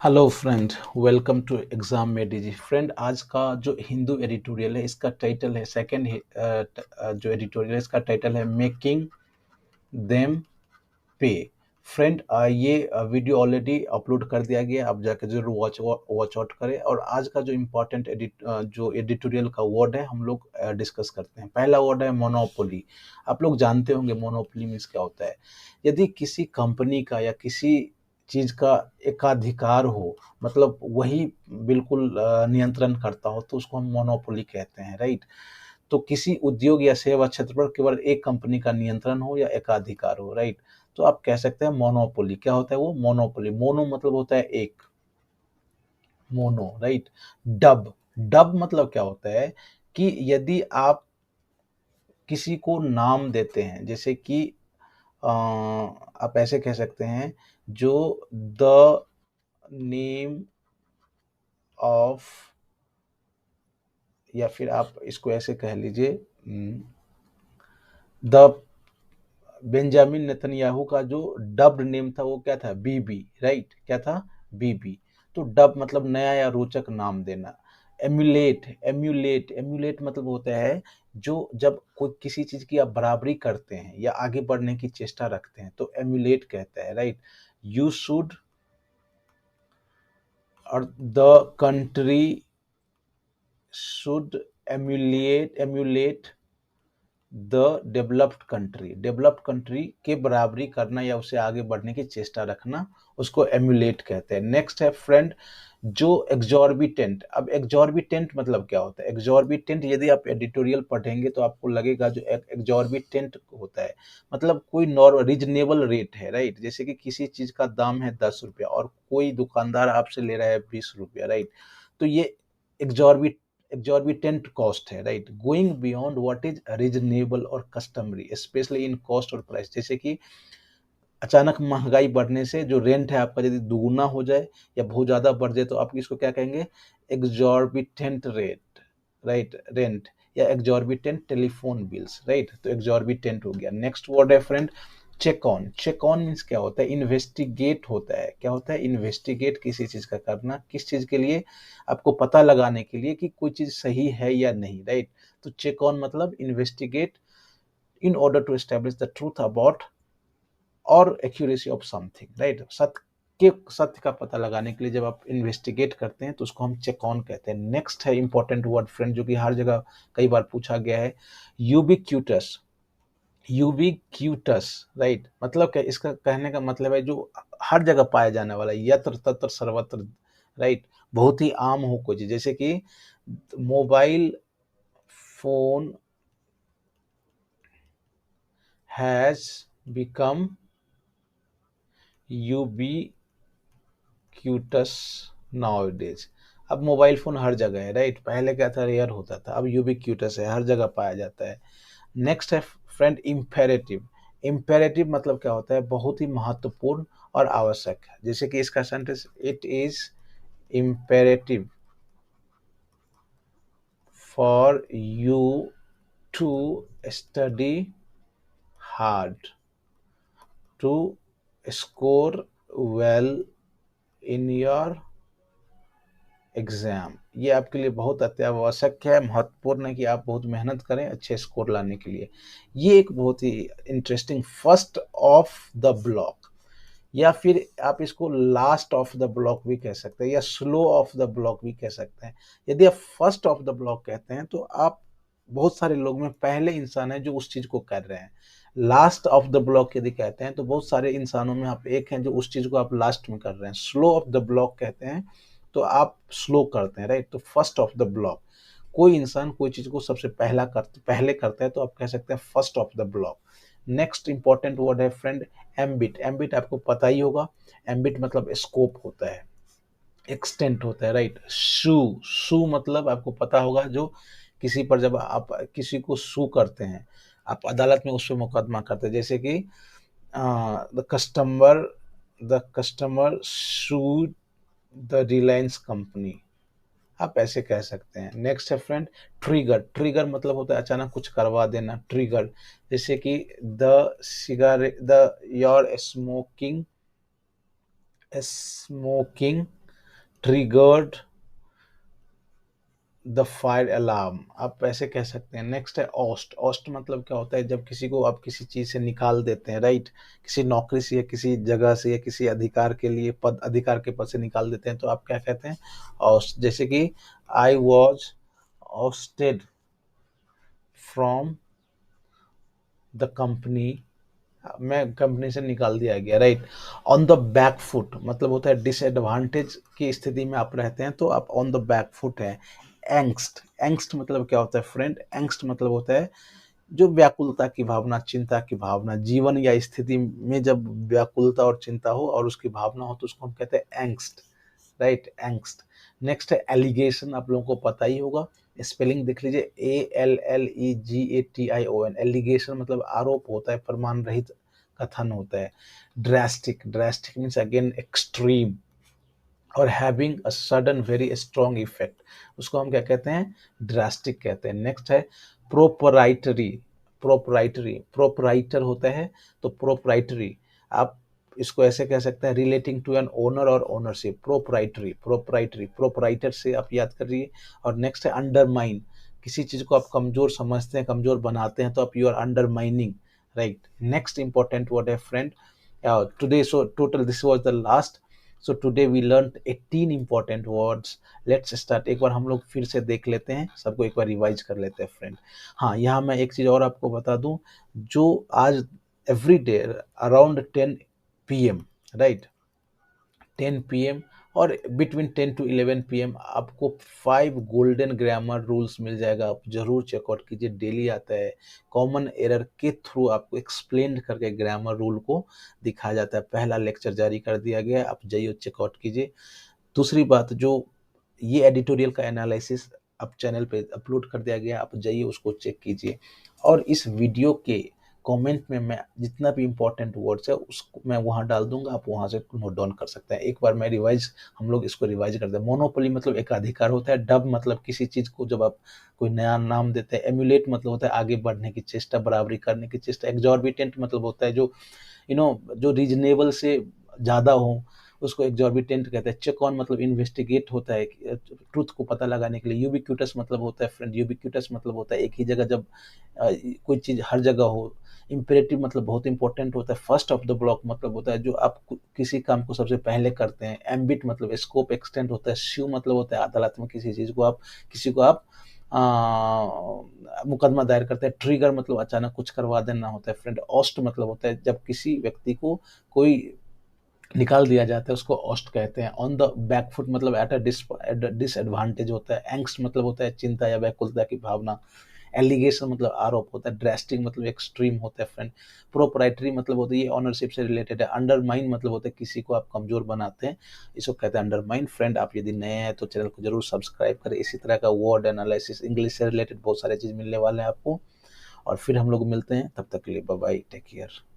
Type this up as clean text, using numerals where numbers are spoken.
Hello friend, welcome to exam में DG friend. आज का जो हिंदू एडिटोरियल है इसका टाइटल है जो एडिटोरियल है इसका टाइटल है मेकिंग देम पे। फ्रेंड, ये वीडियो ऑलरेडी अपलोड कर दिया गया है, आप जाकर जरूर वॉच आउट करें। और आज का जो इम्पोर्टेंट जो एडिटोरियल का वर्ड है हम लोग डिस्कस करते हैं। पहला वर्ड है मोनोपोली। आप लोग जानते होंगे मोनोपोली मीन्स क्या होता है। यदि किसी कंपनी का या किसी चीज का एकाधिकार हो, मतलब वही बिल्कुल नियंत्रण करता हो, तो उसको हम मोनोपोली कहते हैं, राइट। तो किसी उद्योग या सेवा क्षेत्र पर केवल एक कंपनी का नियंत्रण हो या एकाधिकार हो, राइट। तो आप कह सकते हैं मोनोपोली। क्या होता है वो मोनोपोली? मोनो मतलब होता है एक, मोनो, राइट। डब, डब मतलब क्या होता है कि यदि आप किसी को नाम देते हैं, जैसे कि आप ऐसे कह सकते हैं, जो द नेम ऑफ, या फिर आप इसको ऐसे कह लीजिए, द बेंजामिन नेतन्याहू का जो डब्ड नेम था वो क्या था? बीबी, राइट। क्या था? बीबी। तो डब मतलब नया या रोचक नाम देना। एम्यूलेट, एम्यूलेट, एम्यूलेट मतलब होता है जो जब कोई किसी चीज की आप बराबरी करते हैं या आगे बढ़ने की चेष्टा रखते हैं तो एम्यूलेट कहता है, राइट। यू शुड, और the country should emulate the developed country. Developed country के बराबरी करना या उसे आगे बढ़ने की चेष्टा रखना, उसको एम्यूलेट कहते हैं। नेक्स्ट है फ्रेंड, जो एग्जॉर्बिटेंट। अब एग्जॉर्बिटेंट मतलब क्या होता है? एग्जॉर्बिटेंट यदि आप एडिटोरियल पढ़ेंगे तो आपको लगेगा जो एग्जॉर्बिटेंट होता है मतलब कोई नॉर्मल रीजनेबल रेट है, राइट। जैसे कि किसी चीज का दाम है 10 रुपया और कोई दुकानदार आपसे ले रहा है 20 रुपया, राइट। तो ये एग्जॉर्बिट एग्जॉर्बिटेंट कॉस्ट है, right. Going beyond what is reasonable और कस्टमरी, स्पेशली इन कॉस्ट और प्राइस। जैसे कि अचानक महंगाई बढ़ने से जो रेंट है आपका यदि दुगुना हो जाए या बहुत ज्यादा बढ़ जाए तो आप इसको क्या कहेंगे? Exorbitant rate, right, rent. या एग्जॉर्बिटेंट टेलीफोन बिल्स, राइट। तो एग्जॉर्बिटेंट हो गया। नेक्स्ट वर्ड है friend check on. Check on means क्या होता है? इन्वेस्टिगेट होता है। क्या होता है? इन्वेस्टिगेट, किसी चीज का करना। किस चीज के लिए? आपको पता लगाने के लिए कि कोई चीज सही है या नहीं, राइट। तो चेक ऑन मतलब investigate in order to establish the truth about or accuracy of something, right. सत्य का पता लगाने के लिए जब आप इन्वेस्टिगेट करते हैं तो उसको हम चेक ऑन कहते हैं। नेक्स्ट है इंपॉर्टेंट वर्ड फ्रेंड, जो कि हर जगह कई बार पूछा गया है, यूबिक्यूटस। Ubiquitous, right. मतलब क्या? इसका कहने का मतलब है जो हर जगह पाया जाने वाला, यत्र तत्र सर्वत्र, राइट। बहुत ही आम हो कोई चीज, जैसे कि mobile phone has become ubiquitous nowadays. अब मोबाइल फोन हर जगह है, राइट। पहले क्या था? रेयर होता था, अब यूबिक्यूटस है, हर जगह पाया जाता है। नेक्स्ट है फ्रेंड इम्पेरेटिव। इम्पेरेटिव मतलब क्या होता है? बहुत ही महत्वपूर्ण और आवश्यक है। जैसे कि इसका sentence, it is imperative for you to study hard to score well in your exam. ये आपके लिए बहुत अत्यावश्यक है, महत्वपूर्ण है कि आप बहुत मेहनत करें अच्छे स्कोर लाने के लिए। ये एक बहुत ही interesting first of the block, या फिर आप इसको लास्ट ऑफ द ब्लॉक भी कह सकते हैं या स्लो ऑफ द ब्लॉक भी कह सकते हैं। यदि आप फर्स्ट ऑफ द ब्लॉक कहते हैं तो आप बहुत सारे लोग में पहले इंसान है जो उस चीज को कर रहे हैं। लास्ट ऑफ द ब्लॉक यदि कहते हैं तो बहुत सारे इंसानों में आप एक हैं जो उस चीज को आप लास्ट में कर रहे हैं। स्लो ऑफ द ब्लॉक कहते हैं तो आप स्लो करते हैं, राइट। तो फर्स्ट ऑफ द ब्लॉक, कोई इंसान कोई चीज को सबसे पहले करता है तो आप कह सकते हैं first of the block. Next important word है फ्रेंड एम्बिट। एम्बिट आपको पता ही होगा, एम्बिट मतलब स्कोप होता है, एक्सटेंट होता है, राइट। सू, सू मतलब आपको पता होगा, जो किसी पर जब आप किसी को सू करते हैं, आप अदालत में उस पर मुकदमा करते हैं। जैसे कि the customer sued the Reliance company, आप ऐसे कह सकते हैं। नेक्स्ट है फ्रेंड ट्रिगर। ट्रिगर मतलब होता है अचानक कुछ करवा देना, ट्रिगर। जैसे कि the your smoking triggered the fire alarm, आप ऐसे कह सकते हैं। नेक्स्ट है ऑस्ट। ऑस्ट मतलब क्या होता है, जब किसी को आप किसी चीज से निकाल देते हैं, राइट, किसी नौकरी से या किसी जगह से या किसी अधिकार के लिए पद, अधिकार के पद से निकाल देते हैं, तो आप क्या कहते हैं, ऑस्ट। जैसे कि I was Oersted from the company, मैं कंपनी से निकाल दिया गया, right. On the back foot मतलब होता है डिसएडवांटेज की स्थिति में आप रहते हैं, तो आप ऑन द बैक फुट है। एंगस्ट। एंगस्ट मतलब क्या होता है फ्रेंड, एंगस्ट मतलब होता है जो व्याकुलता की भावना, चिंता की भावना, जीवन या स्थिति में जब व्याकुलता और चिंता हो और उसकी भावना हो तो उसको हम कहते हैं एंगस्ट, राइट, एंगस्ट। नेक्स्ट है एलिगेशन, आप लोगों को पता ही होगा, स्पेलिंग देख लीजिए, ALLEGATION। एलिगेशन मतलब आरोप होता है, प्रमाण रहित कथन होता है। Drastic. Drastic means again extreme और having a sudden very strong effect, उसको हम क्या कहते हैं, ड्रास्टिक कहते हैं। नेक्स्ट है प्रोपराइटरी। प्रोपराइटरी, प्रोपराइटर होता है तो प्रोपराइटरी, आप इसको ऐसे कह सकते हैं, रिलेटिंग टू एन ओनर और ओनरशिप। प्रोपराइटरी, प्रोपराइटरी, प्रोपराइटर से आप याद करिए। और नेक्स्ट है अंडरमाइन, किसी चीज को आप कमजोर समझते हैं, कमजोर बनाते हैं, तो आप you are undermining, right. Next important word है friend today, so total this was the last. So today we learn 18 important words. Let's start, एक बार हम लोग फिर से देख लेते हैं, सबको एक बार रिवाइज कर लेते हैं फ्रेंड। हाँ, यहाँ मैं एक चीज़ और आपको बता दूं, जो आज every day around 10 PM, right, 10 PM और बिटवीन 10 to 11 PM आपको 5 गोल्डन ग्रामर रूल्स मिल जाएगा, आप जरूर चेकआउट कीजिए, डेली आता है। कॉमन एरर के थ्रू आपको एक्सप्लेन करके ग्रामर रूल को दिखाया जाता है, पहला लेक्चर जारी कर दिया गया है, आप जाइए चेकआउट कीजिए। दूसरी बात, जो ये एडिटोरियल का एनालिसिस अब चैनल पे अपलोड कर दिया गया, आप जाइए उसको चेक कीजिए। और इस वीडियो के कमेंट में मैं जितना भी इंपॉर्टेंट वर्ड्स है उसको मैं वहाँ डाल दूंगा, आप वहाँ से नोट डाउन कर सकते हैं। एक बार मैं रिवाइज, हम लोग इसको रिवाइज करते हैं। मोनोपोली मतलब एकाधिकार होता है। डब मतलब किसी चीज को जब आप कोई नया नाम देते हैं। एम्यूलेट मतलब होता है आगे बढ़ने की चेष्टा, बराबरी करने की चेष्टा। एग्जॉर्बिटेंट मतलब होता है जो जो रीजनेबल से ज़्यादा हो, उसको एग्जॉर्बिटेंट कहते हैं। चेक ऑन मतलब इन्वेस्टिगेट होता है, ट्रूथ को पता लगाने के लिए। यूबिक्यूटस मतलब होता है फ्रेंड, यूबिक्यूटस मतलब होता है एक ही जगह जब कोई चीज़ हर जगह हो। इम्पेरेटिव मतलब बहुत इंपॉर्टेंट होता है। फर्स्ट ऑफ द ब्लॉक मतलब होता है जो आप किसी काम को सबसे पहले करते हैं। एम्बिट मतलब स्कोप एक्सटेंड होता है। स्यू मतलब होता है अदालत में किसी चीज़ को आप, किसी को आप मुकदमा दायर करते हैं। ट्रिगर मतलब अचानक कुछ करवा देना होता है फ्रेंड। ऑस्ट मतलब होता है जब किसी व्यक्ति को कोई निकाल दिया जाता है, उसको ऑस्ट कहते हैं। ऑन द बैक फुट मतलब एट अ डिसएडवांटेज होता है। एंग्स्ट मतलब होता है चिंता या व्याकुलता की भावना। एलिगेशन मतलब आरोप होता है। ड्रेस्टिक मतलब एक्सट्रीम होता है फ्रेंड। प्रोपराइटरी मतलब होता है ये ऑनरशिप से रिलेटेड है। अंडरमाइन मतलब होता है किसी को आप कमजोर बनाते हैं, इसको कहते हैं अंडरमाइन। फ्रेंड, आप यदि नए हैं तो चैनल को जरूर सब्सक्राइब करें, इसी तरह का वर्ड एनालिसिस इंग्लिश से रिलेटेड बहुत सारे चीज मिलने वाले हैं आपको। और फिर हम लोग मिलते हैं, तब तक के लिए बाय बाय, टेक केयर।